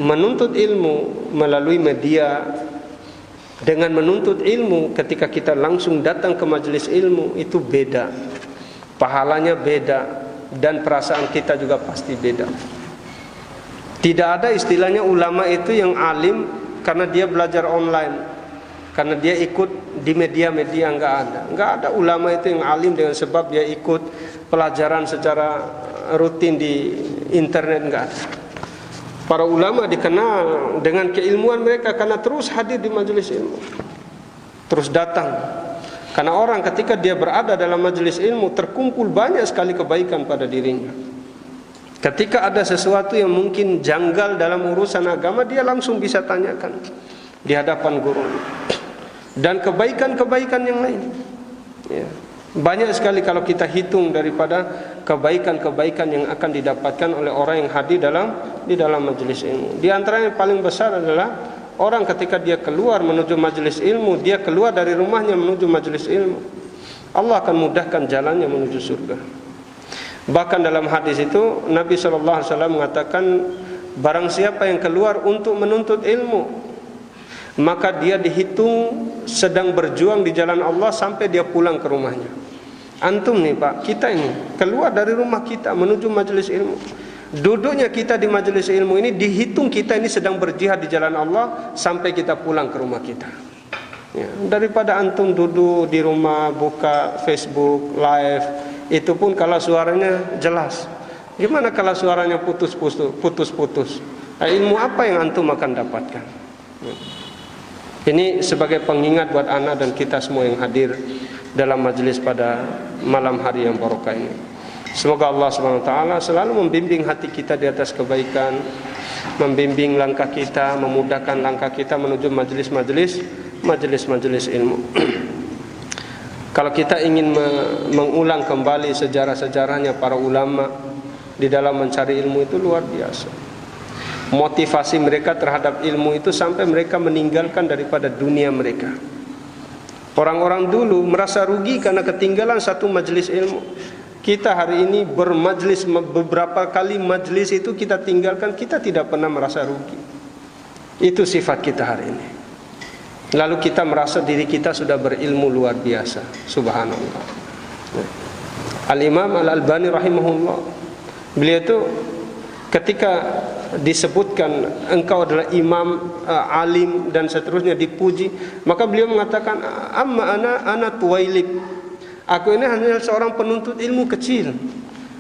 menuntut ilmu melalui media dengan menuntut ilmu ketika kita langsung datang ke majelis ilmu itu beda. Pahalanya beda dan perasaan kita juga pasti beda. Tidak ada istilahnya ulama itu yang alim karena dia belajar online, karena dia ikut di media-media, enggak ada ulama itu yang alim dengan sebab dia ikut pelajaran secara rutin di internet, enggak ada. Para ulama dikenal dengan keilmuan mereka karena terus hadir di majelis ilmu, terus datang. Karena orang ketika dia berada dalam majelis ilmu terkumpul banyak sekali kebaikan pada dirinya. Ketika ada sesuatu yang mungkin janggal dalam urusan agama, dia langsung bisa tanyakan di hadapan guru. Dan kebaikan-kebaikan yang lain, ya, banyak sekali kalau kita hitung daripada kebaikan-kebaikan yang akan didapatkan oleh orang yang hadir di dalam majelis ilmu. Di antara yang paling besar adalah orang ketika dia keluar menuju majelis ilmu, dia keluar dari rumahnya menuju majelis ilmu, Allah akan mudahkan jalannya menuju surga. Bahkan dalam hadis itu Nabi SAW mengatakan, barang siapa yang keluar untuk menuntut ilmu, maka dia dihitung sedang berjuang di jalan Allah sampai dia pulang ke rumahnya. Antum nih Pak, kita ini keluar dari rumah kita menuju majelis ilmu, duduknya kita di majelis ilmu ini dihitung kita ini sedang berjihad di jalan Allah sampai kita pulang ke rumah kita, ya. Daripada antum duduk di rumah buka Facebook live, itu pun kalau suaranya jelas. Gimana kalau suaranya putus-putus? Ilmu apa yang antum akan dapatkan? Ini sebagai pengingat buat anak dan kita semua yang hadir dalam majelis pada malam hari yang barokah ini. Semoga Allah SWT selalu membimbing hati kita di atas kebaikan, membimbing langkah kita, memudahkan langkah kita menuju majelis ilmu. Kalau kita ingin mengulang kembali sejarah-sejarahnya para ulama di dalam mencari ilmu itu luar biasa. Motivasi mereka terhadap ilmu itu sampai mereka meninggalkan daripada dunia mereka. Orang-orang dulu merasa rugi karena ketinggalan satu majelis ilmu. Kita hari ini bermajlis, beberapa kali majelis itu kita tinggalkan, kita tidak pernah merasa rugi. Itu sifat kita hari ini. Lalu kita merasa diri kita sudah berilmu luar biasa. Subhanallah. Al-Imam Al-Albani rahimahullah, beliau itu ketika disebutkan engkau adalah imam, alim dan seterusnya dipuji, maka beliau mengatakan, amma ana tuwailib, aku ini hanya seorang penuntut ilmu kecil.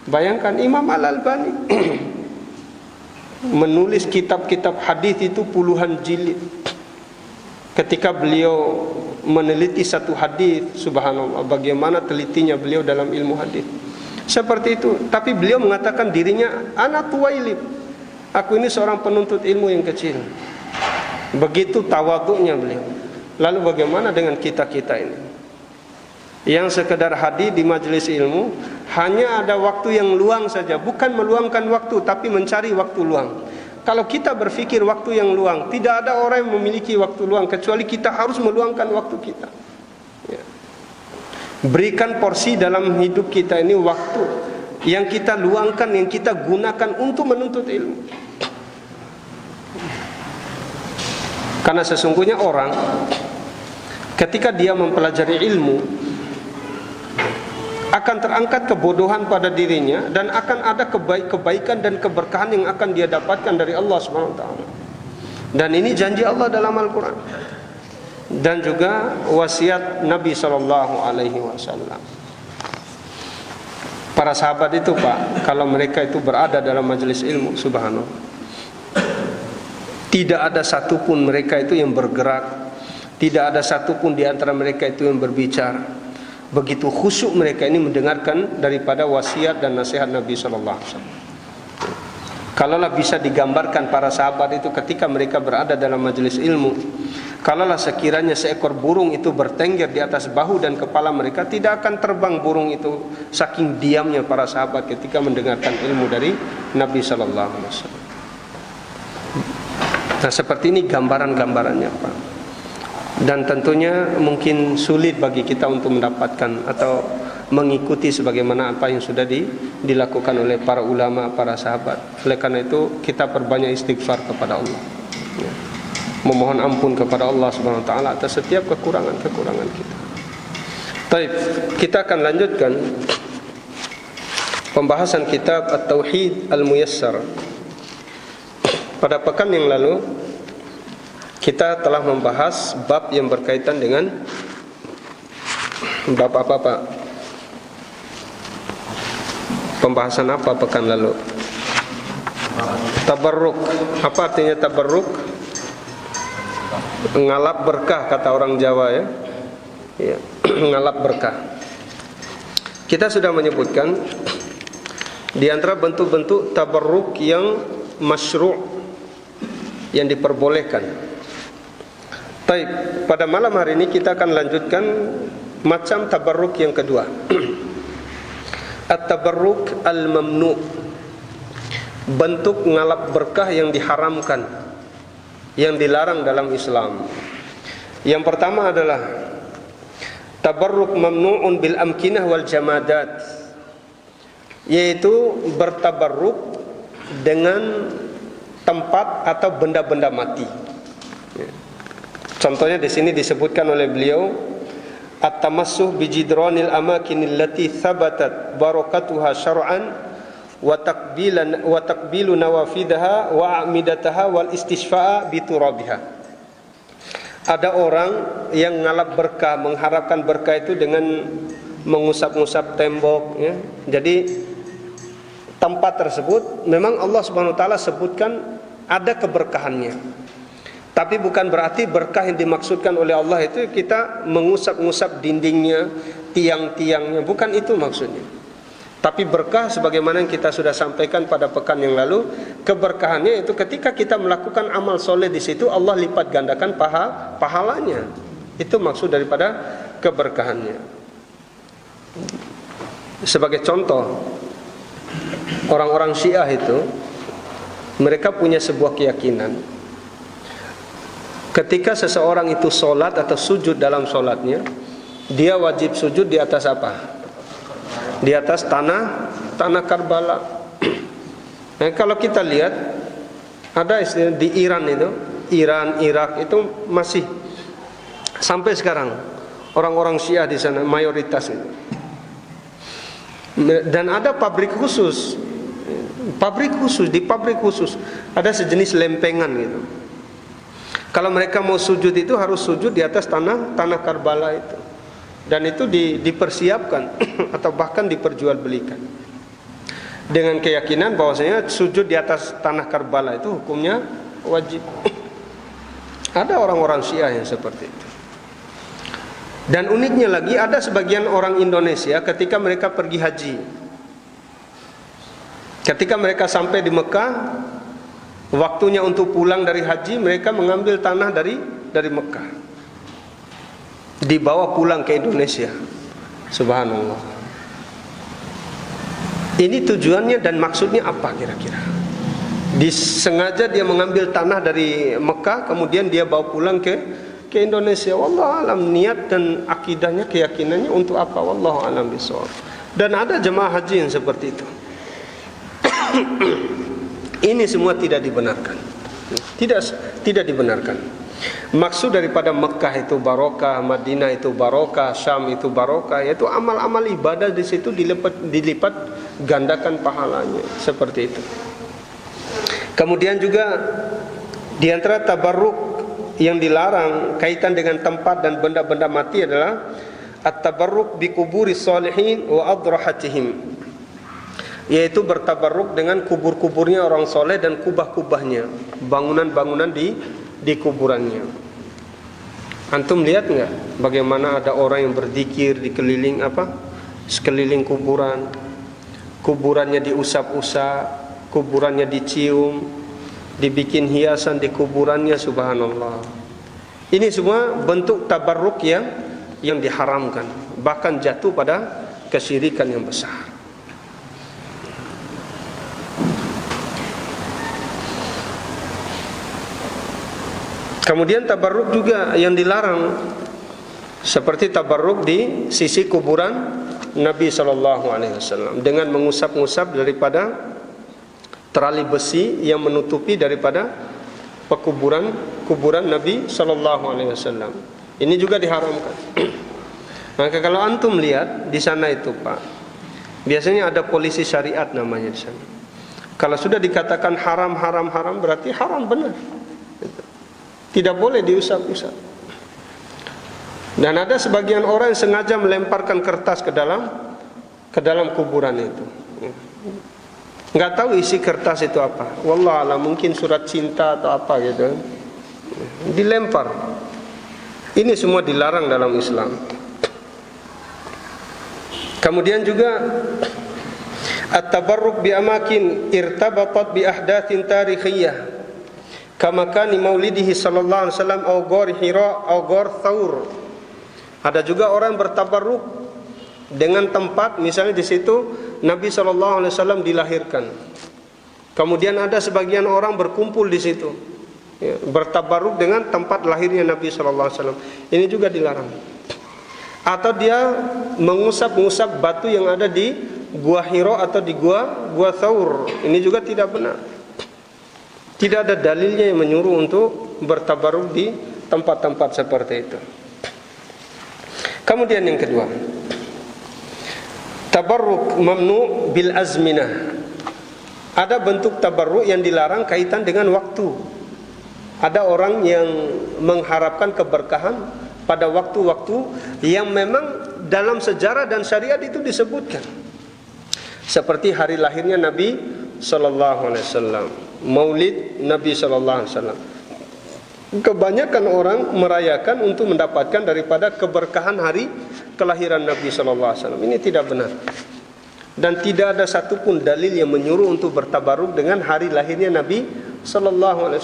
Bayangkan Imam Al-Albani menulis kitab-kitab hadis itu puluhan jilid. Ketika beliau meneliti satu hadis, subhanallah, bagaimana telitinya beliau dalam ilmu hadis. Seperti itu, tapi beliau mengatakan dirinya ana tuwailib, aku ini seorang penuntut ilmu yang kecil. Begitu tawadhu'nya beliau. Lalu bagaimana dengan kita-kita ini yang sekedar hadir di majelis ilmu, hanya ada waktu yang luang saja, bukan meluangkan waktu tapi mencari waktu luang. Kalau kita berpikir waktu yang luang, tidak ada orang yang memiliki waktu luang kecuali kita harus meluangkan waktu kita, ya. Berikan porsi dalam hidup kita ini waktu yang kita luangkan, yang kita gunakan untuk menuntut ilmu. Karena sesungguhnya orang ketika dia mempelajari ilmu akan terangkat kebodohan pada dirinya dan akan ada kebaikan dan keberkahan yang akan dia dapatkan dari Allah SWT. Dan ini janji Allah dalam Al-Quran dan juga wasiat Nabi SAW. Para sahabat itu Pak, kalau mereka itu berada dalam majelis ilmu, subhanallah, tidak ada satupun mereka itu yang bergerak, tidak ada satupun di antara mereka itu yang berbicara. Begitu khusyuk mereka ini mendengarkan daripada wasiat dan nasihat Nabi SAW. Kalaulah bisa digambarkan para sahabat itu ketika mereka berada dalam majelis ilmu, kalaulah sekiranya seekor burung itu bertengger di atas bahu dan kepala mereka, tidak akan terbang burung itu, saking diamnya para sahabat ketika mendengarkan ilmu dari Nabi SAW. Nah, seperti ini gambaran-gambarannya Pak. Dan tentunya mungkin sulit bagi kita untuk mendapatkan atau mengikuti sebagaimana apa yang sudah dilakukan oleh para ulama, para sahabat. Oleh karena itu kita perbanyak istighfar kepada Allah, ya. Memohon ampun kepada Allah Subhanahu wa taala atas setiap kekurangan-kekurangan kita. Baik, kita akan lanjutkan pembahasan kitab At-Tauhid Al-Muyassar. Pada pekan yang lalu kita telah membahas bab yang berkaitan dengan bab apa Pak? Pembahasan apa pekan lalu? Tabarruk. Apa artinya tabarruk? Ngalap berkah kata orang Jawa, ya. Ya, ngalap berkah. Kita sudah menyebutkan di antara bentuk-bentuk tabarruk yang masyru', yang diperbolehkan. Baik, pada malam hari ini kita akan lanjutkan macam tabarruk yang kedua. At-tabarruk al-mamnu', bentuk ngalap berkah yang diharamkan, yang dilarang dalam Islam. Yang pertama adalah tabarruk mamnu'un bil amkinah wal jamadat, yaitu bertabarruk dengan tempat atau benda-benda mati. Contohnya di sini disebutkan oleh beliau, at-tamassuh bi jidranil amakinil lati thabatat barakatuha syar'an wa taqbilu nawafidaha wa a'midataha wal istishfa'a bi turabiha. Ada orang yang ngalap berkah, mengharapkan berkah itu dengan mengusap-ngusap tembok, ya. Jadi tempat tersebut memang Allah Subhanahu wa taala sebutkan ada keberkahannya. Tapi bukan berarti berkah yang dimaksudkan oleh Allah itu kita mengusap-ngusap dindingnya, tiang-tiangnya, bukan itu maksudnya. Tapi berkah sebagaimana yang kita sudah sampaikan pada pekan yang lalu, keberkahannya itu ketika kita melakukan amal soleh di situ Allah lipat gandakan pahalanya. Itu maksud daripada keberkahannya. Sebagai contoh, orang-orang Syiah itu mereka punya sebuah keyakinan. Ketika seseorang itu sholat atau sujud dalam sholatnya, dia wajib sujud di atas apa? Di atas tanah Karbala. Nah, kalau kita lihat ada istilah di Iran itu, Iran, Irak itu masih sampai sekarang orang-orang Syiah di sana mayoritas itu. Dan ada pabrik khusus di pabrik khusus ada sejenis lempengan gitu. Kalau mereka mau sujud itu harus sujud di atas tanah Karbala itu. Dan itu dipersiapkan atau bahkan diperjualbelikan. Dengan keyakinan bahwasanya sujud di atas tanah Karbala itu hukumnya wajib. Ada orang-orang Syiah yang seperti itu. Dan uniknya lagi ada sebagian orang Indonesia ketika mereka pergi haji. Ketika mereka sampai di Mekah, waktunya untuk pulang dari haji, mereka mengambil tanah dari Mekah, dibawa pulang ke Indonesia. Subhanallah. Ini tujuannya dan maksudnya apa kira-kira? Disengaja dia mengambil tanah dari Mekah, kemudian dia bawa pulang ke Indonesia. Wallahu alam niat dan akidahnya, keyakinannya untuk apa? Wallahu alam bishawab. Dan ada jemaah haji yang seperti itu. Ini semua tidak dibenarkan. Tidak dibenarkan. Maksud daripada Mekah itu barokah, Madinah itu barokah, Syam itu barokah, yaitu amal-amal ibadah di situ dilipat gandakan pahalanya, seperti itu. Kemudian juga di antara tabarruk yang dilarang kaitan dengan tempat dan benda-benda mati adalah at-tabarruk bi kuburi sholihin wa adrahatihim, yaitu bertabarruk dengan kubur-kuburnya orang soleh dan kubah-kubahnya, bangunan-bangunan di kuburannya. Antum lihat nggak bagaimana ada orang yang berzikir di sekeliling kuburan, kuburannya diusap-usap, kuburannya dicium, dibikin hiasan di kuburannya. Subhanallah. Ini semua bentuk tabarruk yang diharamkan, bahkan jatuh pada kesyirikan yang besar. Kemudian tabarruk juga yang dilarang, seperti tabarruk di sisi kuburan Nabi SAW dengan mengusap-ngusap daripada terali besi yang menutupi daripada kuburan Nabi SAW. Ini juga diharamkan. Maka kalau antum lihat di sana itu Pak, biasanya ada polisi syariat namanya di sana. Kalau sudah dikatakan haram berarti haram benar. Tidak boleh diusap-usap. Dan ada sebagian orang yang sengaja melemparkan kertas ke dalam kuburan itu. Nggak tahu isi kertas itu apa. Wallahualam, mungkin surat cinta atau apa gitu. Dilempar. Ini semua dilarang dalam Islam. Kemudian juga at-tabarruk bi amakin irtabatat bi ahdatsin tarikhiyah kama kana maulidihi sallallahu alaihi wasallam au ghor Hira au ghor Thaur. Ada juga orang bertabarruk dengan tempat, misalnya di situ Nabi SAW dilahirkan. Kemudian ada sebagian orang berkumpul di situ, ya, bertabarruk dengan tempat lahirnya Nabi SAW. Ini juga dilarang. Atau dia mengusap-ngusap batu yang ada di Gua Hira atau di Gua Thaur. Ini juga tidak benar. Tidak ada dalilnya yang menyuruh untuk bertabarruk di tempat-tempat seperti itu. Kemudian yang kedua, tabarruk mamnu bil azminah. Ada bentuk tabarruk yang dilarang kaitan dengan waktu. Ada orang yang mengharapkan keberkahan pada waktu-waktu yang memang dalam sejarah dan syariat itu disebutkan. Seperti hari lahirnya Nabi sallallahu alaihi wasallam, Maulid Nabi sallallahu alaihi wasallam. Kebanyakan orang merayakan untuk mendapatkan daripada keberkahan hari kelahiran Nabi SAW. Ini tidak benar. Dan tidak ada satupun dalil yang menyuruh untuk bertabaruk dengan hari lahirnya Nabi SAW.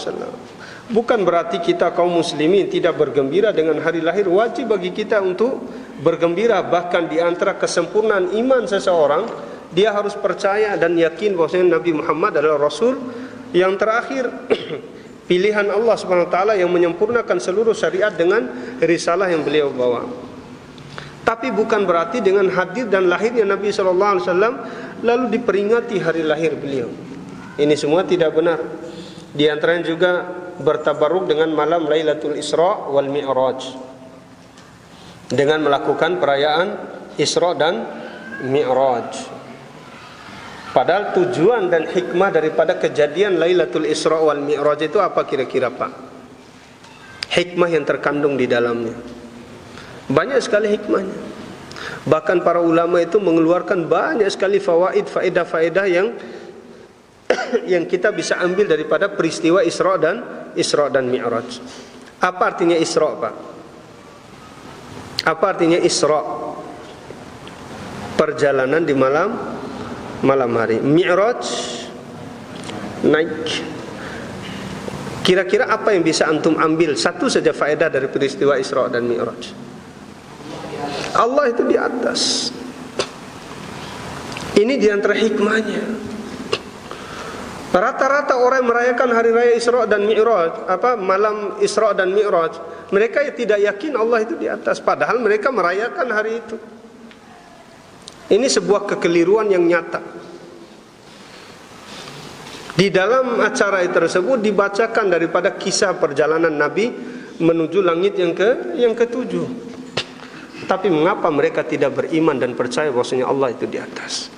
Bukan berarti kita kaum muslimin tidak bergembira dengan hari lahir. Wajib bagi kita untuk bergembira. Bahkan di antara kesempurnaan iman seseorang, dia harus percaya dan yakin bahwasanya Nabi Muhammad adalah Rasul yang terakhir. Pilihan Allah Subhanahu wa taala yang menyempurnakan seluruh syariat dengan risalah yang beliau bawa. Tapi bukan berarti dengan hadir dan lahirnya Nabi sallallahu alaihi wasallam lalu diperingati hari lahir beliau. Ini semua tidak benar. Di antaranya juga bertabarruk dengan malam Lailatul Isra wal Mi'raj. Dengan melakukan perayaan Isra dan Mi'raj. Padahal tujuan dan hikmah daripada kejadian Lailatul Isra wal Mi'raj itu apa kira-kira Pak? Hikmah yang terkandung di dalamnya. Banyak sekali hikmahnya. Bahkan para ulama itu mengeluarkan banyak sekali faedah-faedah yang kita bisa ambil daripada peristiwa Isra dan Mi'raj. Apa artinya Isra, Pak? Apa artinya Isra? Perjalanan di malam hari. Mi'raj, naik. Kira-kira apa yang bisa antum ambil satu saja faedah dari peristiwa Isra dan Mi'raj? Allah itu di atas. Ini di antara hikmahnya. Rata-rata orang yang merayakan hari raya Isra dan Mi'raj, malam Isra dan Mi'raj, mereka tidak yakin Allah itu di atas, padahal mereka merayakan hari itu. Ini sebuah kekeliruan yang nyata. Di dalam acara tersebut dibacakan daripada kisah perjalanan Nabi menuju langit yang ketujuh. Tapi mengapa mereka tidak beriman dan percaya bahwasanya Allah itu di atas?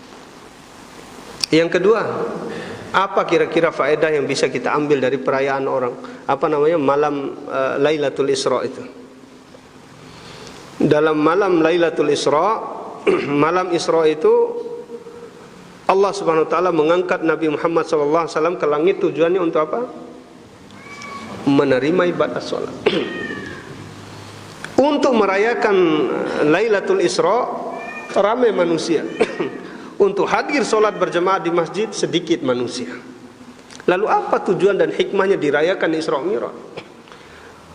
Yang kedua, apa kira-kira faedah yang bisa kita ambil dari perayaan orang malam Lailatul Isra itu? Dalam malam Lailatul Isra, malam Isra itu Allah Subhanahu wa taala mengangkat Nabi Muhammad sallallahu alaihi wasallam ke langit, tujuannya untuk apa? Menerima ibadah salat. Untuk merayakan Lailatul Isra ramai manusia. Untuk hadir salat berjemaah di masjid sedikit manusia. Lalu apa tujuan dan hikmahnya dirayakan Isra Mi'raj?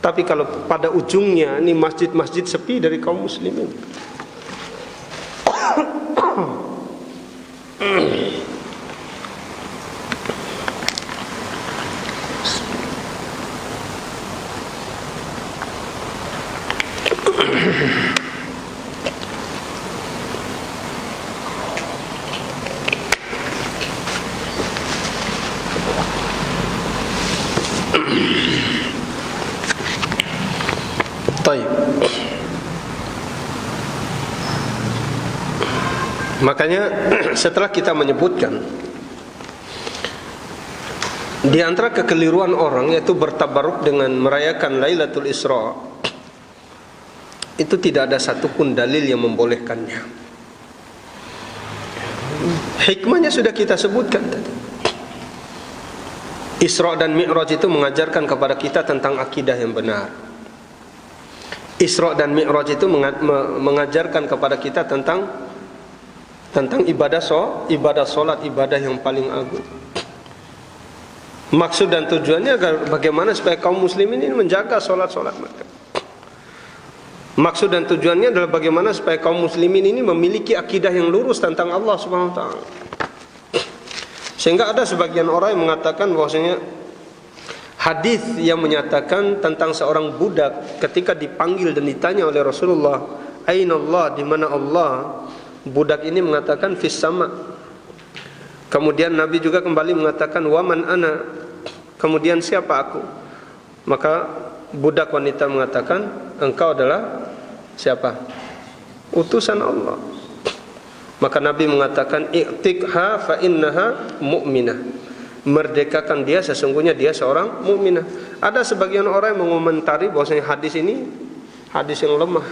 Tapi kalau pada ujungnya ini masjid-masjid sepi dari kaum muslimin. Baik. Makanya setelah kita menyebutkan di antara kekeliruan orang yaitu bertabaruk dengan merayakan Lailatul Isra, itu tidak ada satupun dalil yang membolehkannya. Hikmahnya sudah kita sebutkan tadi. Isra dan Mi'raj itu mengajarkan kepada kita tentang akidah yang benar. Isra dan Mi'raj itu mengajarkan kepada kita tentang ibadah solat, ibadah yang paling agung. Maksud dan tujuannya agar bagaimana supaya kaum muslimin ini menjaga solat-solat mereka. Maksud dan tujuannya adalah bagaimana supaya kaum muslimin ini memiliki akidah yang lurus tentang Allah Subhanahu wa taala. Sehingga ada sebagian orang yang mengatakan bahwasanya hadis yang menyatakan tentang seorang budak ketika dipanggil dan ditanya oleh Rasulullah, "Aina Allah?" di mana Allah? Budak ini mengatakan fis sama. Kemudian Nabi juga kembali mengatakan wa man ana. Kemudian siapa aku? Maka budak wanita mengatakan engkau adalah siapa? Utusan Allah. Maka Nabi mengatakan i'tiqha fa innaha mu'minah. Merdekakan dia, sesungguhnya dia seorang mukminah. Ada sebagian orang yang mengomentari bahwasanya hadis ini hadis yang lemah.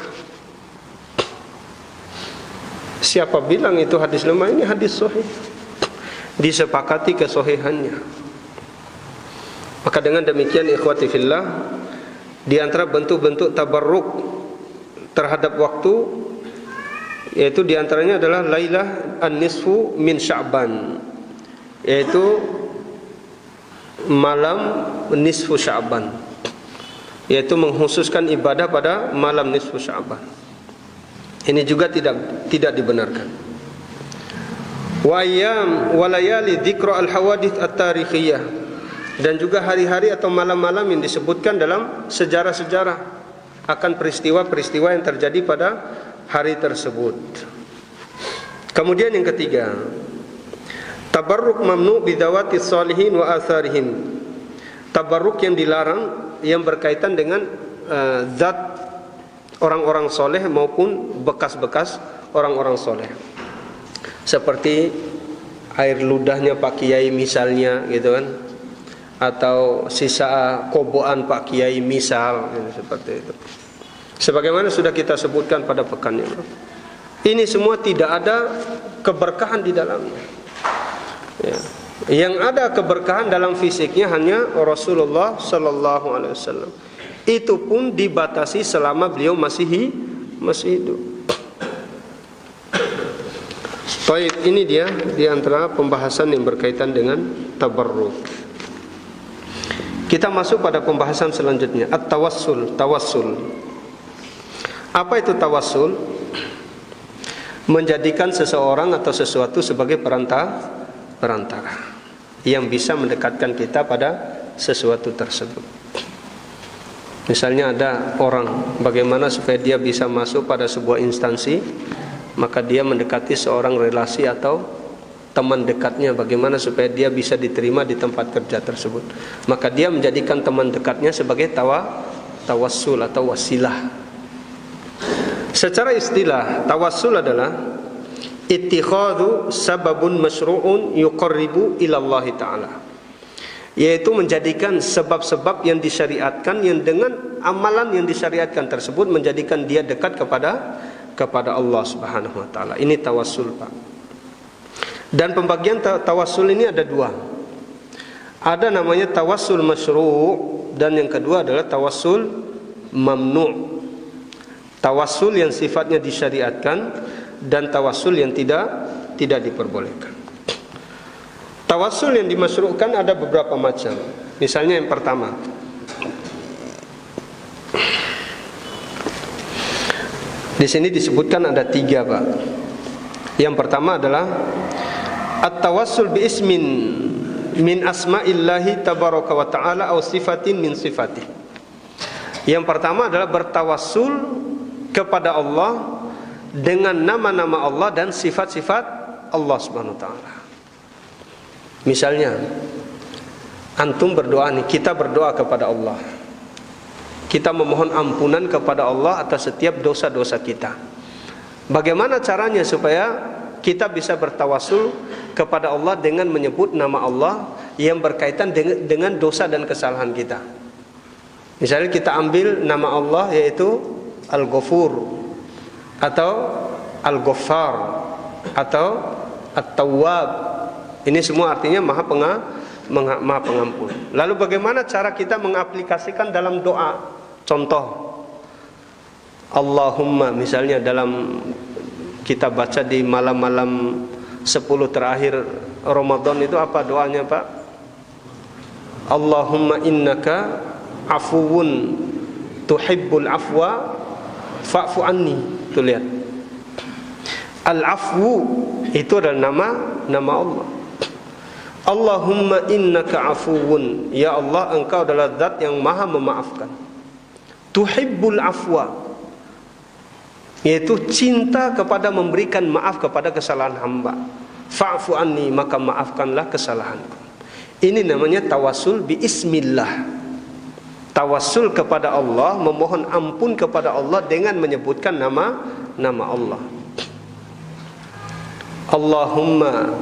Siapa bilang itu hadis lemah? Ini hadis sahih. Disepakati kesahihannya. Maka dengan demikian ikhwati fillah, di antara bentuk-bentuk tabarruk terhadap waktu, yaitu di antaranya adalah Lailah an-nisfu min Sya'ban, yaitu malam nisfu Sya'ban, yaitu mengkhususkan ibadah pada malam nisfu Sya'ban. Ini juga tidak dibenarkan. Wa ayyam wa layali dzikra al-hawadits at-tarikhiyah, dan juga hari-hari atau malam-malam yang disebutkan dalam sejarah-sejarah akan peristiwa-peristiwa yang terjadi pada hari tersebut. Kemudian yang ketiga, tabarruk mamnu bidawati shalihin wa atharihim. Tabarruk yang dilarang yang berkaitan dengan zat orang-orang soleh maupun bekas-bekas orang-orang soleh, seperti air ludahnya Pak Kiai misalnya, gitu kan, atau sisa koboan Pak Kiai misal, gitu, seperti itu. Sebagaimana sudah kita sebutkan pada pekan yang lalu, ini semua tidak ada keberkahan di dalamnya. Ya. Yang ada keberkahan dalam fisiknya hanya Rasulullah Sallallahu Alaihi Wasallam. Itu pun dibatasi selama beliau masih hidup. Baik, ini dia di antara pembahasan yang berkaitan dengan tabarruk. Kita masuk pada pembahasan selanjutnya, at-tawassul. Tawassul. Apa itu tawassul? Menjadikan seseorang atau sesuatu sebagai perantara yang bisa mendekatkan kita pada sesuatu tersebut. Misalnya ada orang, bagaimana supaya dia bisa masuk pada sebuah instansi, maka dia mendekati seorang relasi atau teman dekatnya, bagaimana supaya dia bisa diterima di tempat kerja tersebut. Maka dia menjadikan teman dekatnya sebagai tawassul atau wasilah. Secara istilah, tawassul adalah ittikhadhu sababun masyru'un yuqarribu ila Allah Ta'ala, yaitu menjadikan sebab-sebab yang disyariatkan, yang dengan amalan yang disyariatkan tersebut menjadikan dia dekat kepada Allah Subhanahu wa taala. Ini tawassul, Pak. Dan pembagian tawassul ini ada dua. Ada namanya tawassul masyru', dan yang kedua adalah tawassul mamnu'. Tawassul yang sifatnya disyariatkan dan tawassul yang tidak diperbolehkan. Tawassul yang dimasyru'kan ada beberapa macam. Misalnya yang pertama, di sini disebutkan ada 3, Pak. Yang pertama adalah at-tawassul bi ismin min asma'illahi tabaraka wa ta'ala aw sifatin min sifatih. Yang pertama adalah bertawassul kepada Allah dengan nama-nama Allah dan sifat-sifat Allah Subhanahu wa taala. Misalnya, Antum berdoa nih, kita berdoa kepada Allah. Kita memohon ampunan kepada Allah atas setiap dosa-dosa kita. Bagaimana caranya supaya kita bisa bertawasul kepada Allah dengan menyebut nama Allah yang berkaitan dengan dosa dan kesalahan kita? Misalnya kita ambil nama Allah yaitu Al-Ghafur atau Al-Ghaffar atau At-Tawwab. Ini semua artinya Maha Pengampun. Lalu bagaimana cara kita mengaplikasikan dalam doa? Contoh, Allahumma, misalnya dalam kita baca di malam-malam 10 terakhir Ramadan itu apa doanya, Pak? Allahumma innaka afuwun tuhibbul afwa fa'fu anni. Tuh lihat, Al-Afwu itu adalah nama Allah. Allahumma innaka afuwun, ya Allah engkau adalah zat yang maha memaafkan. Tuhibbul afwa, yaitu cinta kepada memberikan maaf kepada kesalahan hamba. Fa'fu anni, maka maafkanlah kesalahanku. Ini namanya tawasul bi ismillah. Tawasul kepada Allah, memohon ampun kepada Allah dengan menyebutkan nama Allah. Allahumma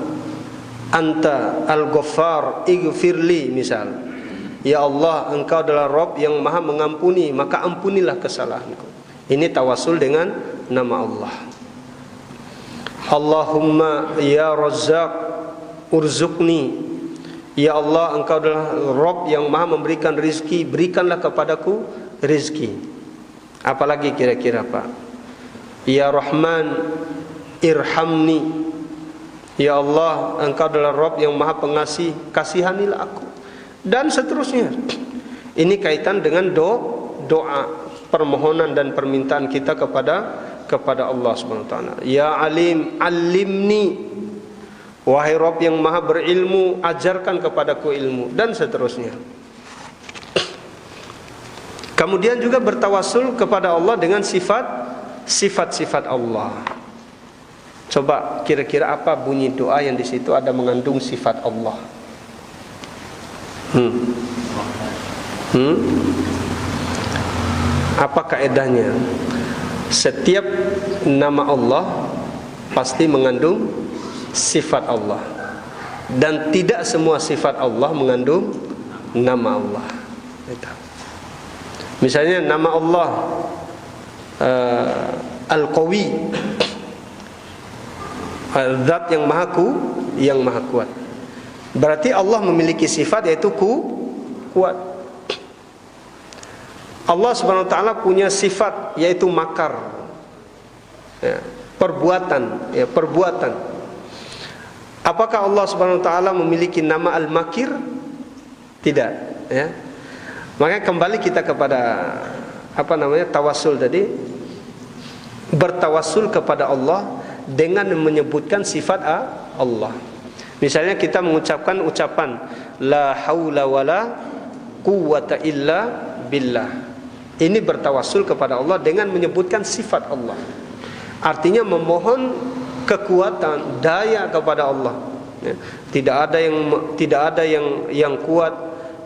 anta al-Ghaffar ighfirli, misal. Ya Allah, engkau adalah Rabb yang maha mengampuni, maka ampunilah kesalahanku. Ini tawasul dengan nama Allah. Allahumma ya Razzaq urzuqni, ya Allah engkau adalah Rabb yang maha memberikan rizki, berikanlah kepadaku rizki. Apalagi kira-kira, Pak? Ya Rahman irhamni, ya Allah engkau adalah Rabb yang maha pengasih, kasihanilah aku. Dan seterusnya. Ini kaitan dengan doa, permohonan dan permintaan kita kepada Allah Subhanahu wa taala. Ya Alim, alimni, wahai Rabb yang maha berilmu, ajarkan kepadaku ilmu, dan seterusnya. Kemudian juga bertawasul kepada Allah dengan sifat-sifat Allah. Coba kira-kira apa bunyi doa yang di situ ada mengandung sifat Allah? Apa kaedahnya? Setiap nama Allah pasti mengandung sifat Allah, dan tidak semua sifat Allah mengandung nama Allah. Misalnya nama Allah Al-Qawi, Zat yang maha kuat. Berarti Allah memiliki sifat yaitu kuat. Allah Subhanahu wa taala punya sifat yaitu makar. Ya, perbuatan. Apakah Allah Subhanahu wa taala memiliki nama Al-Makir? Tidak, ya. Makanya kembali kita kepada tawasul tadi. Bertawasul kepada Allah dengan menyebutkan sifat Allah. Misalnya kita mengucapkan ucapan la haula wala quwwata illa billah. Ini bertawasul kepada Allah dengan menyebutkan sifat Allah. Artinya memohon kekuatan, daya kepada Allah. Ya. Tidak ada yang kuat,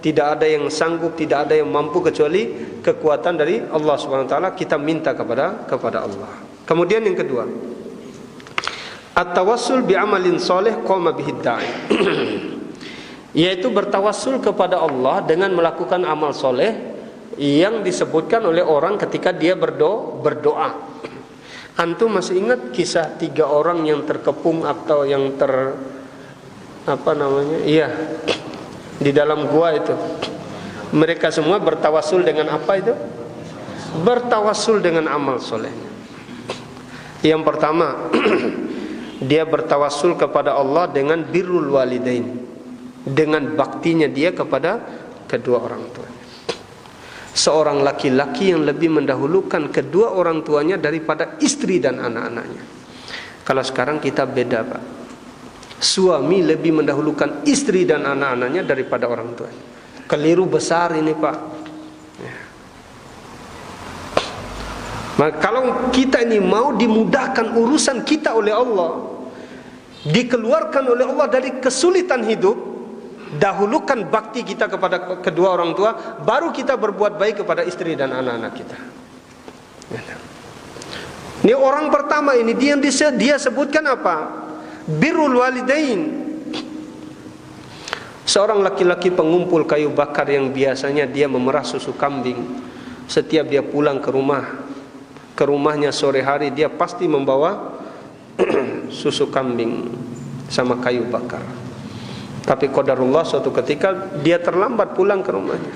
tidak ada yang sanggup, tidak ada yang mampu kecuali kekuatan dari Allah Subhanahu wa taala. Kita minta kepada Allah. Kemudian yang kedua, at-tawassul bi amalin shalih qama bihi da'i. Yaitu bertawassul kepada Allah dengan melakukan amal soleh yang disebutkan oleh orang ketika dia berdoa. Antum masih ingat kisah 3 orang yang terkepung atau yang di dalam gua itu? Mereka semua bertawassul dengan apa itu? Bertawassul dengan amal solehnya. Yang pertama, dia bertawassul kepada Allah dengan birrul walidain, dengan baktinya dia kepada kedua orang tuanya. Seorang laki-laki yang lebih mendahulukan kedua orang tuanya daripada istri dan anak-anaknya. Kalau sekarang kita beda, Pak. Suami lebih mendahulukan istri dan anak-anaknya daripada orang tuanya. Keliru besar ini, Pak. Ya. Maka kalau kita ini mau dimudahkan urusan kita oleh Allah, dikeluarkan oleh Allah dari kesulitan hidup, dahulukan bakti kita kepada kedua orang tua, baru kita berbuat baik kepada istri dan anak-anak kita. Ini orang pertama ini dia sebutkan apa? Birrul walidain. Seorang laki-laki pengumpul kayu bakar yang biasanya dia memerah susu kambing. Setiap dia pulang ke rumahnya sore hari, dia pasti membawa susu kambing sama kayu bakar. Tapi qadarullah, suatu ketika dia terlambat pulang ke rumahnya.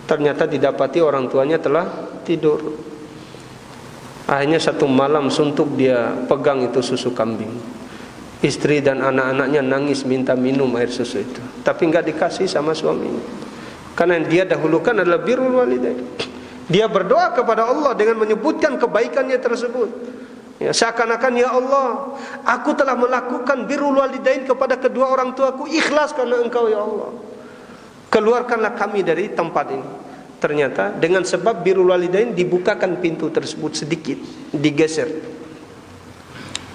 Ternyata didapati orang tuanya telah tidur. Akhirnya satu malam suntuk dia pegang itu susu kambing. Istri dan anak-anaknya nangis minta minum air susu itu, tapi enggak dikasih sama suaminya. Karena yang dia dahulukan adalah birrul walidain. Dia berdoa kepada Allah dengan menyebutkan kebaikannya tersebut. Ya, seakan-akan, ya Allah, aku telah melakukan birrul walidain kepada kedua orang tuaku, ikhlas karena Engkau ya Allah. Keluarkanlah kami dari tempat ini. Ternyata dengan sebab birrul walidain dibukakan pintu tersebut sedikit, digeser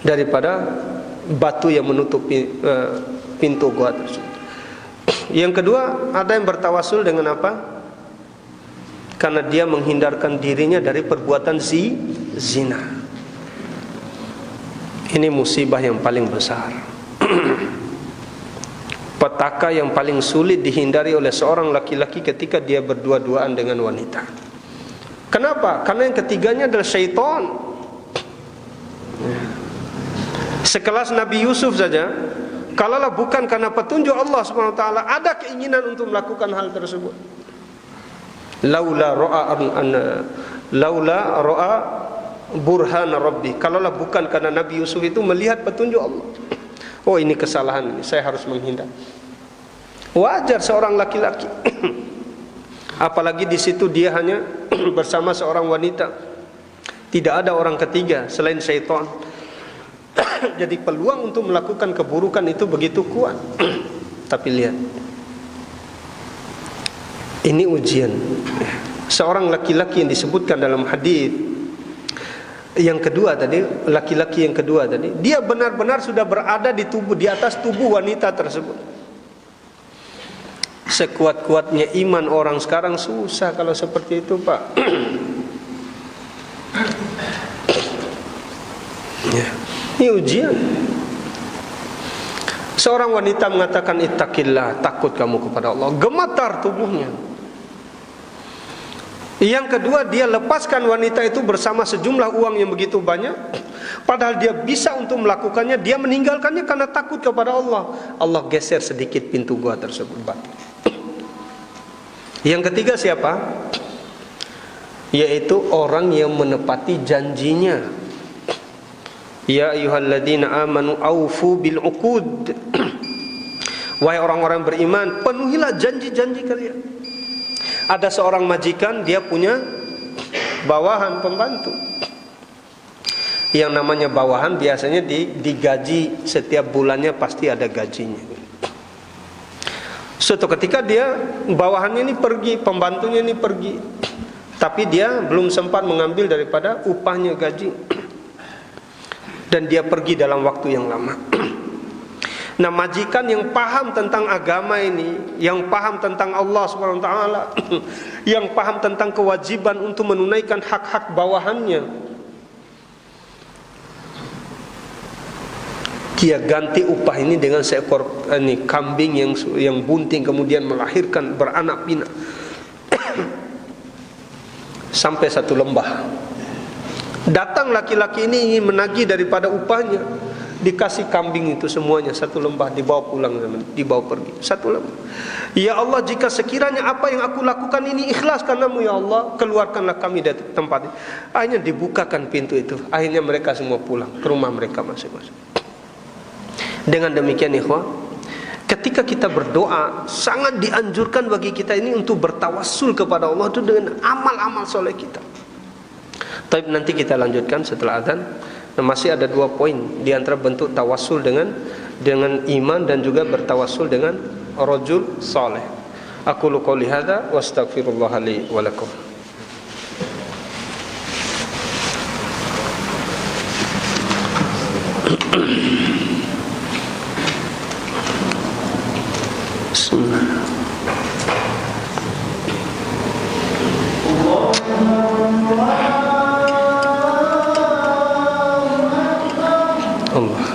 daripada batu yang menutup pintu gua tersebut. Yang kedua, ada yang bertawasul dengan apa? Karena dia menghindarkan dirinya dari perbuatan zina. Ini musibah yang paling besar. Petaka yang paling sulit dihindari oleh seorang laki-laki ketika dia berdua-duaan dengan wanita. Kenapa? Karena yang ketiganya adalah syaitan. Sekelas Nabi Yusuf saja, kalaulah bukan karena petunjuk Allah Subhanahu wa taala, ada keinginan untuk melakukan hal tersebut. Laula ra'a burhan rabbi. Kalaulah bukan karena Nabi Yusuf itu melihat petunjuk Allah. Oh, ini kesalahan ini, saya harus menghindar. Wajar seorang laki-laki. Apalagi di situ dia hanya bersama seorang wanita. Tidak ada orang ketiga selain syaitan. Jadi peluang untuk melakukan keburukan itu begitu kuat. Tapi lihat, ini ujian. Seorang laki-laki yang disebutkan dalam hadis yang kedua tadi, laki-laki yang kedua tadi, dia benar-benar sudah berada di atas tubuh wanita tersebut. Sekuat-kuatnya iman orang sekarang susah kalau seperti itu, Pak. Ya. Ini ujian. Seorang wanita mengatakan ittaqillah, takut kamu kepada Allah, gemetar tubuhnya. Yang kedua, dia lepaskan wanita itu bersama sejumlah uang yang begitu banyak, padahal dia bisa untuk melakukannya. Dia meninggalkannya karena takut kepada Allah. Allah geser sedikit pintu gua tersebut. Yang ketiga siapa? Yaitu orang yang menepati janjinya. Ya ayyuhalladzina amanu aufu bil uqud. Wahai orang-orang beriman, penuhilah janji-janji kalian. Ada seorang majikan, dia punya bawahan pembantu. Yang namanya bawahan biasanya digaji setiap bulannya, pasti ada gajinya. Suatu ketika dia, bawahannya ini pergi, pembantunya ini pergi, tapi dia belum sempat mengambil daripada upahnya, gaji. Dan dia pergi dalam waktu yang lama. Nah, majikan yang paham tentang agama ini, yang paham tentang Allah Subhanahu wa taala, yang paham tentang kewajiban untuk menunaikan hak-hak bawahannya, dia ganti upah ini dengan seekor kambing yang bunting, kemudian melahirkan beranak pinak sampai satu lembah. Datang laki-laki ini ingin menagih daripada upahnya, dikasih kambing itu semuanya, satu lembah, dibawa pulang, dibawa pergi, satu lembah. Ya Allah, jika sekiranya apa yang aku lakukan ini ikhlas karenamu ya Allah, keluarkanlah kami dari tempat ini. Akhirnya dibukakan pintu itu, akhirnya mereka semua pulang ke rumah mereka masing-masing. Dengan demikian ikhwah, ketika kita berdoa, sangat dianjurkan bagi kita ini untuk bertawassul kepada Allah itu dengan amal-amal soleh kita. Tapi nanti kita lanjutkan setelah adzan. Nah, masih ada 2 poin di antara bentuk tawassul dengan iman dan juga bertawassul dengan rajul saleh. Aku qouli hadza wa astaghfirullah li wa lakum. Bismillah. Allah.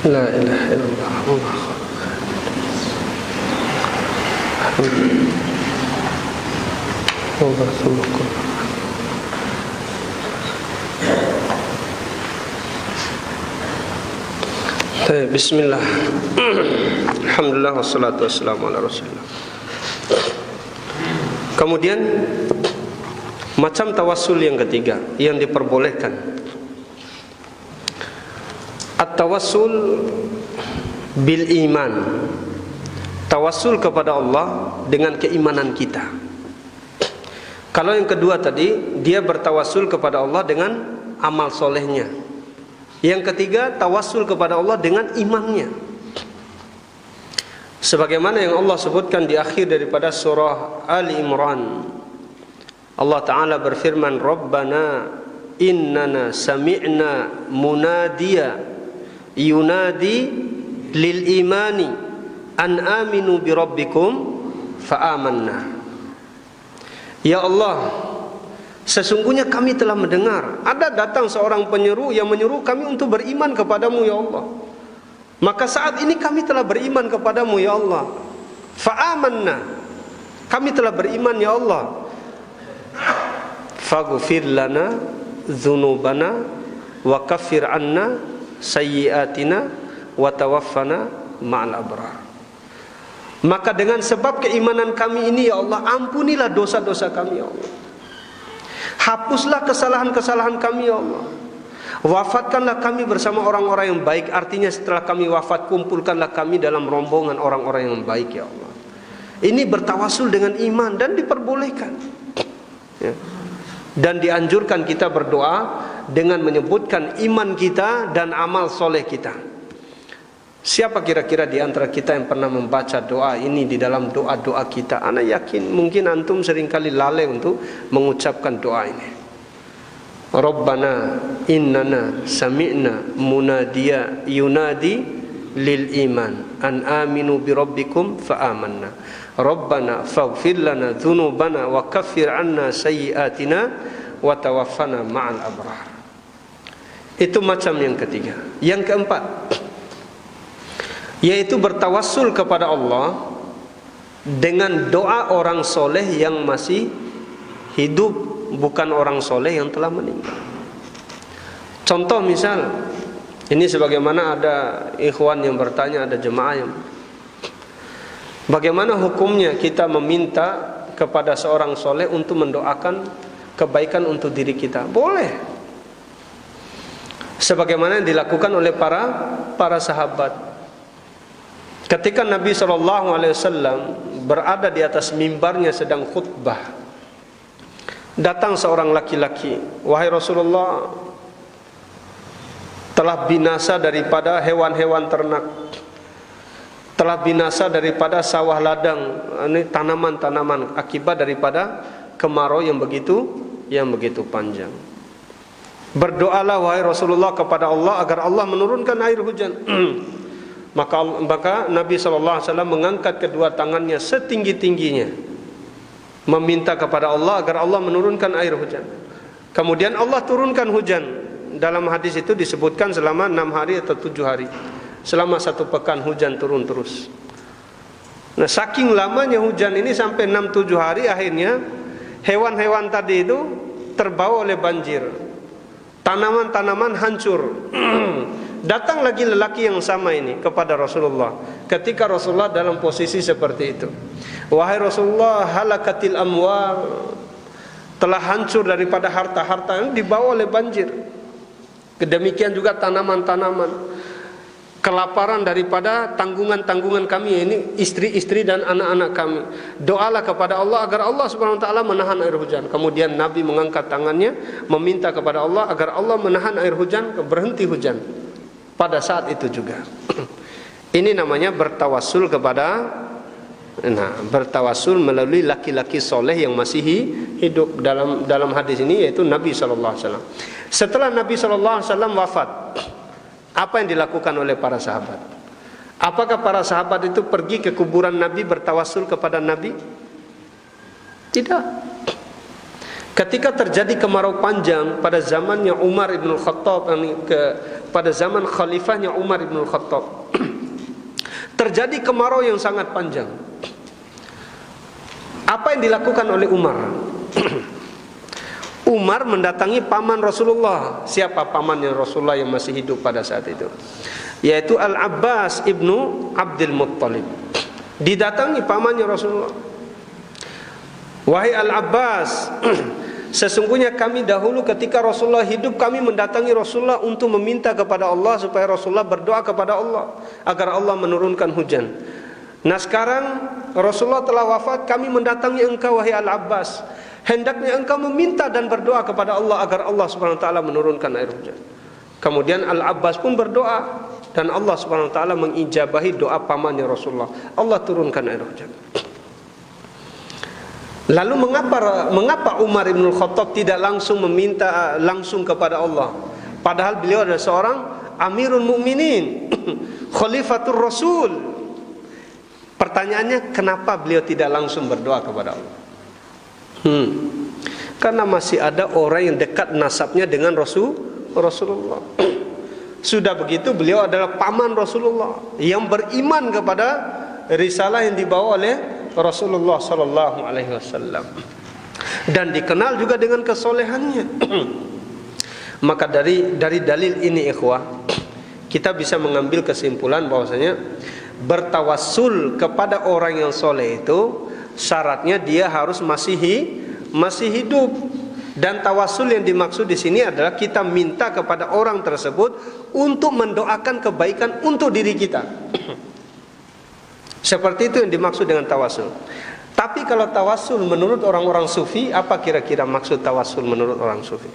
La ilaha illallah. Allah summa. Bismillah. Alhamdulillah wassalatu wassalamu ala Rasulillah. Kemudian macam tawassul yang ketiga yang diperbolehkan, at-tawassul bil iman, tawassul kepada Allah dengan keimanan kita. Kalau yang kedua tadi, dia bertawassul kepada Allah dengan amal solehnya. Yang ketiga, tawassul kepada Allah dengan imannya. Sebagaimana yang Allah sebutkan di akhir daripada surah Ali Imran, Allah Ta'ala berfirman, Rabbana innana sami'na munadiya yunadi lil imani an aminu bi rabbikum fa'amanna. Ya Allah, sesungguhnya kami telah mendengar ada datang seorang penyeru yang menyuruh kami untuk beriman kepadamu ya Allah. Maka saat ini kami telah beriman kepadamu ya Allah. Fa'amanna, kami telah beriman ya Allah. Faghfir lana dzunubana wa kaffir anna sayyi'atina wa tawaffana ma'al abrar. Maka dengan sebab keimanan kami ini ya Allah, ampunilah dosa-dosa kami ya Allah. Hapuslah kesalahan-kesalahan kami ya Allah. Wafatkanlah kami bersama orang-orang yang baik. Artinya setelah kami wafat, kumpulkanlah kami dalam rombongan orang-orang yang baik ya Allah. Ini bertawasul dengan iman dan diperbolehkan ya. Dan dianjurkan kita berdoa dengan menyebutkan iman kita dan amal soleh kita. Siapa kira-kira di antara kita yang pernah membaca doa ini di dalam doa-doa kita? Ana yakin mungkin antum seringkali lalai untuk mengucapkan doa ini. Rabbana innana sami'na munadiya yunadi lil iman an aminu bi rabbikum fa amanna. Rabbana faghfir lana dzunubana wa kaffir anna sayyi'atina wa tawaffana ma'al abrar. Itu macam yang ketiga. Yang keempat, yaitu bertawassul kepada Allah dengan doa orang soleh yang masih hidup, bukan orang soleh yang telah meninggal. Contoh misal, ini sebagaimana ada ikhwan yang bertanya, ada jemaah yang, bagaimana hukumnya kita meminta kepada seorang soleh untuk mendoakan kebaikan untuk diri kita? Boleh, sebagaimana yang dilakukan oleh para sahabat. Ketika Nabi SAW berada di atas mimbarnya sedang khutbah, datang seorang laki-laki, wahai Rasulullah, telah binasa daripada hewan-hewan ternak, telah binasa daripada sawah ladang, ini tanaman-tanaman akibat daripada kemarau yang begitu panjang. Berdoalah wahai Rasulullah kepada Allah agar Allah menurunkan air hujan. Maka Nabi SAW mengangkat kedua tangannya setinggi-tingginya, meminta kepada Allah agar Allah menurunkan air hujan. Kemudian Allah turunkan hujan. Dalam hadis itu disebutkan selama 6 hari atau 7 hari. Selama 1 pekan hujan turun terus. Nah, saking lamanya hujan ini sampai 6-7 hari, akhirnya hewan-hewan tadi itu terbawa oleh banjir. Tanaman-tanaman hancur. Datang lagi lelaki yang sama ini kepada Rasulullah. Ketika Rasulullah dalam posisi seperti itu, wahai Rasulullah, halakatil amwal, telah hancur daripada harta-harta yang dibawa oleh banjir. Demikian juga tanaman-tanaman. Kelaparan daripada tanggungan-tanggungan kami, ini istri-istri dan anak-anak kami. Doalah kepada Allah agar Allah Subhanahu wa taala menahan air hujan. Kemudian Nabi mengangkat tangannya meminta kepada Allah agar Allah menahan air hujan, berhenti hujan pada saat itu juga. Ini namanya bertawassul kepada, bertawassul melalui laki-laki soleh yang masih hidup. Dalam hadis ini yaitu Nabi SAW. Setelah Nabi SAW wafat, apa yang dilakukan oleh para sahabat? Apakah para sahabat itu pergi ke kuburan Nabi bertawassul kepada Nabi? Tidak. Ketika terjadi kemarau panjang pada zamannya Umar ibn Khattab, pada zaman khalifahnya Umar ibn Khattab, terjadi kemarau yang sangat panjang. Apa yang dilakukan oleh Umar? Umar mendatangi paman Rasulullah. Siapa pamannya Rasulullah yang masih hidup pada saat itu? Yaitu Al-Abbas ibnu Abdul Muttalib. Didatangi pamannya Rasulullah. Wahai Al-Abbas, sesungguhnya kami dahulu ketika Rasulullah hidup, kami mendatangi Rasulullah untuk meminta kepada Allah supaya Rasulullah berdoa kepada Allah agar Allah menurunkan hujan. Nah sekarang Rasulullah telah wafat, kami mendatangi engkau wahai Al-Abbas, hendaknya engkau meminta dan berdoa kepada Allah agar Allah Subhanahu wa taala menurunkan air hujan. Kemudian Al-Abbas pun berdoa dan Allah Subhanahu wa taala mengijabahi doa pamannya Rasulullah. Allah turunkan air hujan. Lalu mengapa Umar bin Khattab tidak langsung meminta langsung kepada Allah? Padahal beliau adalah seorang Amirul Mukminin, Khalifatur Rasul. Pertanyaannya, kenapa beliau tidak langsung berdoa kepada Allah? Karena masih ada orang yang dekat nasabnya dengan Rasulullah. Sudah begitu beliau adalah paman Rasulullah yang beriman kepada risalah yang dibawa oleh Rasulullah sallallahu alaihi wasallam, dan dikenal juga dengan kesolehannya. Maka dari dalil ini ikhwah, kita bisa mengambil kesimpulan bahwasanya bertawassul kepada orang yang soleh itu syaratnya dia harus masih hidup. Dan tawassul yang dimaksud di sini adalah kita minta kepada orang tersebut untuk mendoakan kebaikan untuk diri kita. Seperti itu yang dimaksud dengan tawassul. Tapi kalau tawassul menurut orang-orang sufi, apa kira-kira maksud tawassul menurut orang sufi?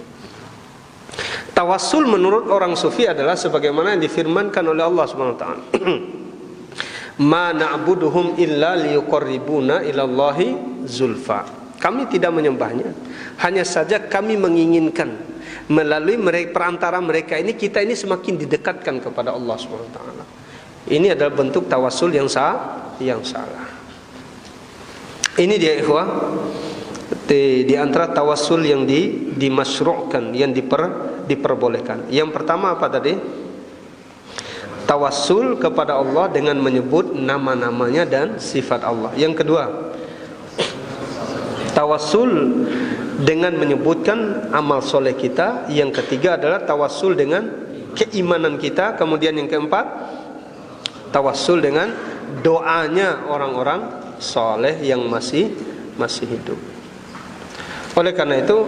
Tawassul menurut orang sufi adalah sebagaimana yang difirmankan oleh Allah Subhanahu wa taala. Ma na'buduhum illa liyuqarribuna ilallahi zulfa. Kami tidak menyembahnya, hanya saja kami menginginkan melalui perantara mereka ini, kita ini semakin didekatkan kepada Allah Subhanahu wa taala. Ini adalah bentuk tawassul yang salah. Ini dia ikhwah, di antara tawassul yang dimasyru'kan, yang diperbolehkan. Yang pertama apa tadi? Tawassul kepada Allah dengan menyebut nama-namanya dan sifat Allah. Yang kedua, tawassul dengan menyebutkan amal soleh kita. Yang ketiga adalah tawassul dengan keimanan kita. Kemudian yang keempat, tawassul dengan doanya orang-orang soleh yang masih hidup. Oleh karena itu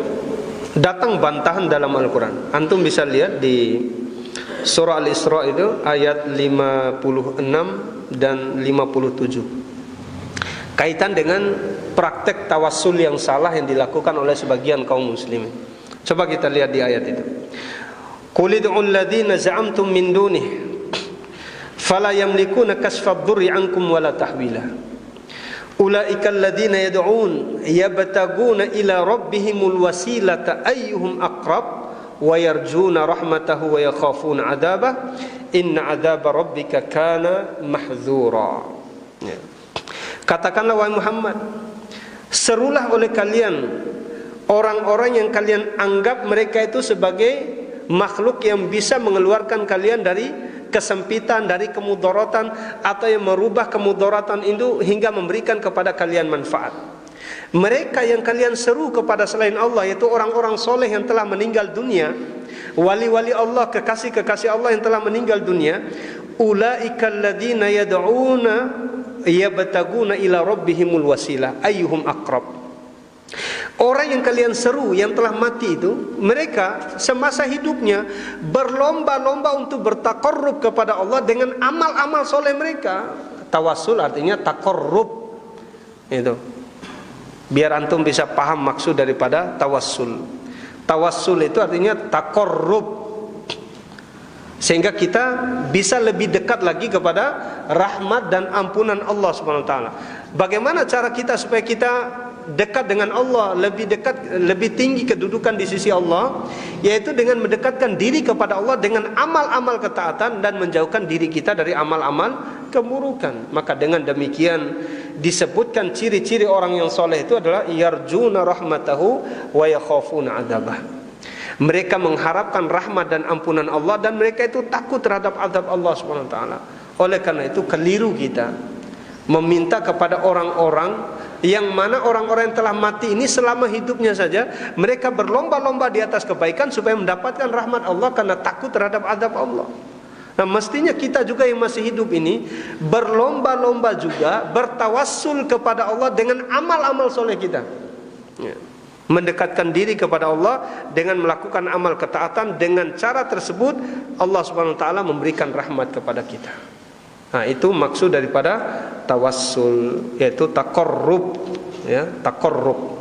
datang bantahan dalam Al-Quran. Antum bisa lihat di surah Al-Isra itu ayat 56 dan 57. Kaitan dengan praktek tawassul yang salah yang dilakukan oleh sebagian kaum muslimin. Coba kita lihat di ayat itu. Qul ud'ul ladzina za'amtum min dunihi fala yamlikuna kashfa ad-durri 'ankum wala tahwila. Ulaika alladzina yad'un yabtaguna ila rabbihimul wasilata ayyuhum aqrab wa yarjuna rahmatahu wa yakhafuna 'adzabah inna 'adzaba rabbika kana mahdzura. Ya. Katakanlah wahai Muhammad, serulah oleh kalian orang-orang yang kalian anggap mereka itu sebagai makhluk yang bisa mengeluarkan kalian dari kesempitan, dari kemudaratan, atau yang merubah kemudaratan itu hingga memberikan kepada kalian manfaat. Mereka yang kalian seru kepada selain Allah, yaitu orang-orang soleh yang telah meninggal dunia, wali-wali Allah, kekasih-kekasih Allah yang telah meninggal dunia. Ulaika alladzina yad'una yabtaguna ila rabbihimul wasilah ayyuhum aqrab. Orang yang kalian seru yang telah mati itu, mereka semasa hidupnya berlomba-lomba untuk bertaqarrub kepada Allah dengan amal-amal soleh mereka. Tawassul artinya taqarrub. Itu. Biar antum bisa paham maksud daripada tawassul. Tawassul itu artinya taqarrub, sehingga kita bisa lebih dekat lagi kepada rahmat dan ampunan Allah Subhanahu wa taala. Bagaimana cara kita supaya kita dekat dengan Allah, lebih dekat, lebih tinggi kedudukan di sisi Allah, yaitu dengan mendekatkan diri kepada Allah dengan amal-amal ketaatan dan menjauhkan diri kita dari amal-amal keburukan. Maka dengan demikian disebutkan ciri-ciri orang yang soleh itu adalah yarjuna rahmatahu wa yakhafuna adzabah. Mereka mengharapkan rahmat dan ampunan Allah, dan mereka itu takut terhadap azab Allah Subhanahu wa taala. Oleh karena itu keliru kita meminta kepada orang-orang yang mana orang-orang yang telah mati ini selama hidupnya saja mereka berlomba-lomba di atas kebaikan supaya mendapatkan rahmat Allah karena takut terhadap azab Allah. Nah, mestinya kita juga yang masih hidup ini berlomba-lomba juga bertawassul kepada Allah dengan amal-amal soleh kita. Ya. Mendekatkan diri kepada Allah dengan melakukan amal ketaatan. Dengan cara tersebut Allah Subhanahu wa taala memberikan rahmat kepada kita. Nah, itu maksud daripada tawassul, yaitu taqarrub, ya, taqarrub.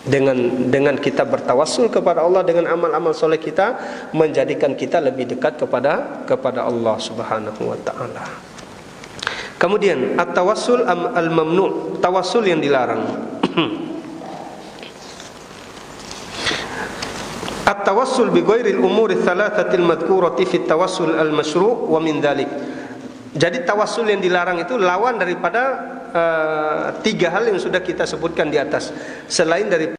Dengan kita bertawassul kepada Allah dengan amal-amal soleh kita, menjadikan kita lebih dekat kepada Allah Subhanahu wa taala. Kemudian at-tawassul al-mamnu', tawassul yang dilarang. At-tawassul bi ghairil umuri tsalatsati al-madhkurati fi at-tawassul al-masyru' wa min dzalik. Jadi tawassul yang dilarang itu lawan daripada tiga hal yang sudah kita sebutkan di atas. Selain dari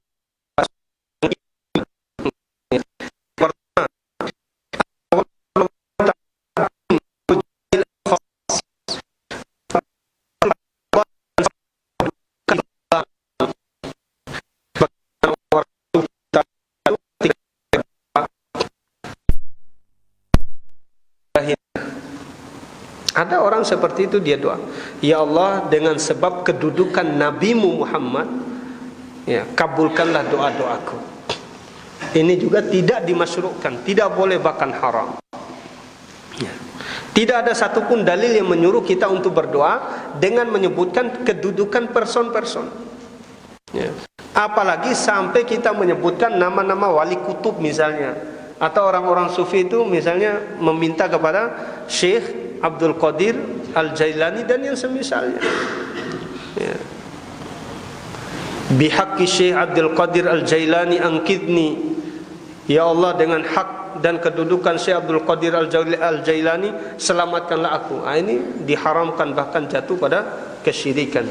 ada orang seperti itu, dia doa, ya Allah, dengan sebab kedudukan Nabimu Muhammad, ya, kabulkanlah doa-doaku. Ini juga tidak dimasyru'kan, tidak boleh, bahkan haram. Ya. Tidak ada satupun dalil yang menyuruh kita untuk berdoa dengan menyebutkan kedudukan person-person. Ya. Apalagi sampai kita menyebutkan nama-nama wali kutub misalnya, atau orang-orang sufi itu misalnya meminta kepada Syekh Abdul Qadir Al-Jailani dan yang semisalnya. Ya. Bihaqqi Syekh Abdul Qadir Al-Jailani angkidni, ya Allah, dengan hak dan kedudukan Syekh Abdul Qadir Al-Jailani, selamatkanlah aku. Ini diharamkan, bahkan jatuh pada kesyirikan.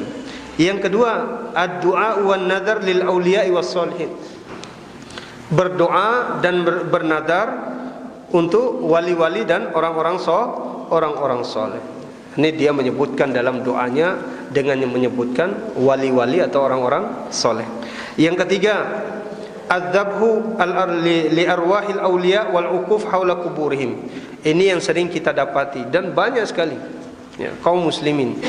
Yang kedua, ad-du'a wan nadar lil auliya'i was sholihin. Berdoa dan bernadar untuk wali-wali dan orang-orang soleh. Ini dia menyebutkan dalam doanya dengan menyebutkan wali-wali atau orang-orang soleh. Yang ketiga, adzabhu li arwahil awliya wal uquf haula kuburihim. Ini yang sering kita dapati dan banyak sekali, ya, kaum muslimin,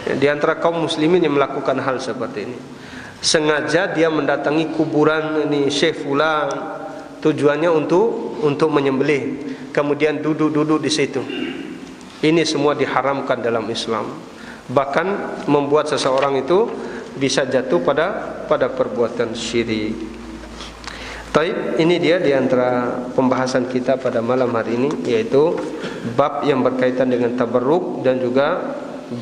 ya, di antara kaum muslimin yang melakukan hal seperti ini. Sengaja dia mendatangi kuburan ini Syekh fulan, tujuannya untuk menyembelih, kemudian duduk-duduk di situ. Ini semua diharamkan dalam Islam. Bahkan membuat seseorang itu bisa jatuh pada perbuatan syirik. Taib, ini dia di antara pembahasan kita pada malam hari ini, yaitu bab yang berkaitan dengan tabarruk dan juga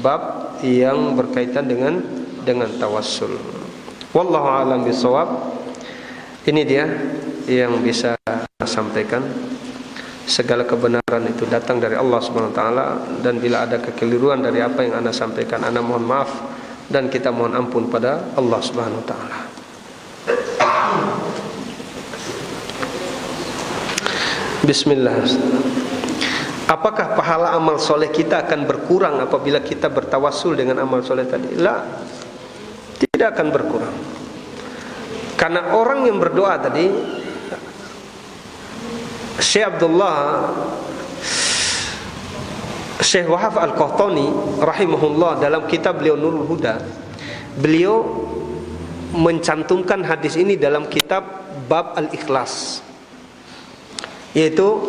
bab yang berkaitan dengan tawassul. Wallahu a'lam bishawab. Ini dia yang bisa saya sampaikan. Segala kebenaran itu datang dari Allah Subhanahu wa taala, dan bila ada kekeliruan dari apa yang ana sampaikan, ana mohon maaf dan kita mohon ampun pada Allah Subhanahu wa taala. Bismillah. Apakah pahala amal soleh kita akan berkurang apabila kita bertawassul dengan amal soleh tadi? La, tidak akan berkurang. Karena orang yang berdoa tadi, Syekh Wahab Al-Qahtani rahimahullah, dalam kitab beliau Nurul Huda, beliau mencantumkan hadis ini dalam kitab bab Al-Ikhlas, yaitu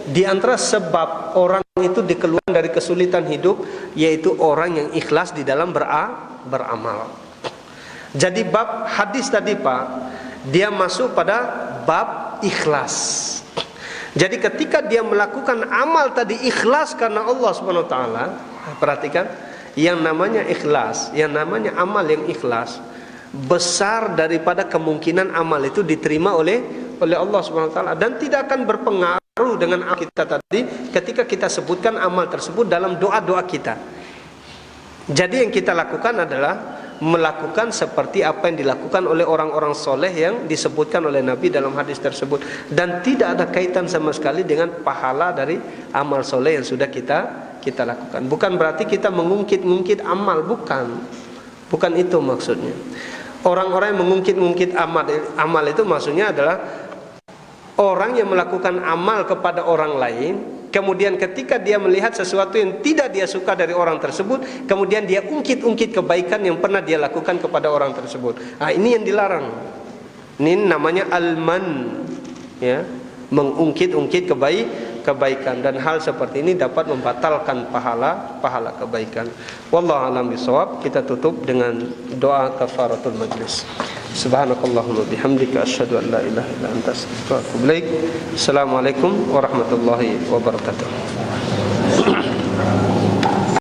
di antara sebab orang itu dikeluarkan dari kesulitan hidup, yaitu orang yang ikhlas di dalam beramal. Jadi bab hadis tadi, Pak, dia masuk pada bab ikhlas. Jadi ketika dia melakukan amal tadi ikhlas karena Allah Subhanahu wa taala, perhatikan, yang namanya ikhlas, yang namanya amal yang ikhlas, besar daripada kemungkinan amal itu diterima oleh Allah Subhanahu wa taala, dan tidak akan berpengaruh dengan amal kita tadi ketika kita sebutkan amal tersebut dalam doa-doa kita. Jadi yang kita lakukan adalah melakukan seperti apa yang dilakukan oleh orang-orang soleh yang disebutkan oleh Nabi dalam hadis tersebut, dan tidak ada kaitan sama sekali dengan pahala dari amal soleh yang sudah kita lakukan. Bukan berarti kita mengungkit-ungkit amal, bukan itu maksudnya. Orang-orang yang mengungkit-ungkit amal itu maksudnya adalah orang yang melakukan amal kepada orang lain, kemudian ketika dia melihat sesuatu yang tidak dia suka dari orang tersebut, kemudian dia ungkit-ungkit kebaikan yang pernah dia lakukan kepada orang tersebut. Ini yang dilarang. Ini namanya al-man, ya, mengungkit-ungkit kebaikan, dan hal seperti ini dapat membatalkan pahala kebaikan. Wallahu a'lam bishawab. Kita tutup dengan doa kafaratul majlis. Subhanakallahumma bihamdika asyhadu an la ilaha illa anta astaghfiruka wa atubu ilaik. Assalamualaikum warahmatullahi wabarakatuh.